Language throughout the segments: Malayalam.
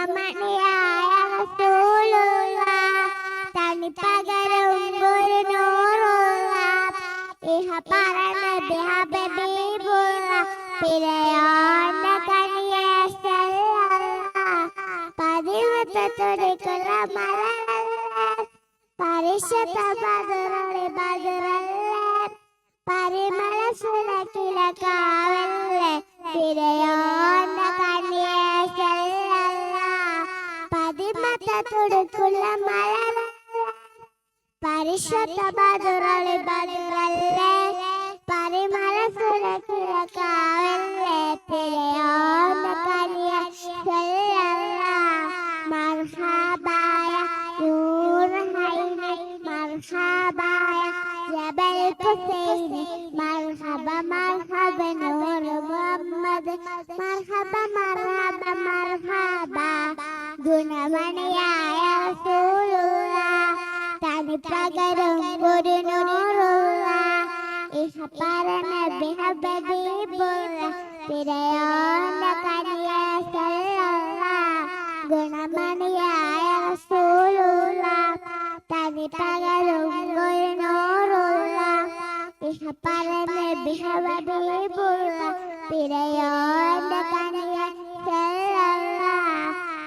ഗുണമണിയായ റസൂലുള്ള തനിപ്പകരും ഗുരുനൂറുള്ള ഇഹ പറഞ്ഞ ഹബീബുള്ള പിഴയോണ്ട കനിയെ പതിവത്തുടിക്കുള്ള മലരല്ലേ പരിശുദ്ധ ബദറളി ബദറല്ലേ പരിമള സുലക്കില കാവല്ലേ പിഴയോണ്ട കനിയെ പതിമത്തുടിക്കുള്ള മലരല്ലേ പരിശുദ്ധ ബദറളി ബദറല്ലേ പരിമള സുലക്കില കാവല്ലേ പിഴയോണ്ട കനിയെ മർഹബായ നൂറൈനി മർഹബായ ജബൽ ഹുസൈനി മർഹബ മർഹബ നൂർ മുഹമ്മദ് മർഹബ മർഹബ മർഹബ ഗുണമണിയായ റസൂലുള്ള തനിപ്പകരും ഗുരുനൂറുള്ള ഇഹ പറഞ്ഞ ഹബീബുള്ള പിഴയോണ്ട കനിയെ ഗുണമണിയായ റസൂലുള്ള തനിപ്പകരും ഗുരുനൂറുള്ള ഇഹ പറഞ്ഞ ഹബീബുള്ള പിഴയോണ്ട കനിയെ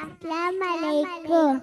അസ്സലാമു അലൈക്കും.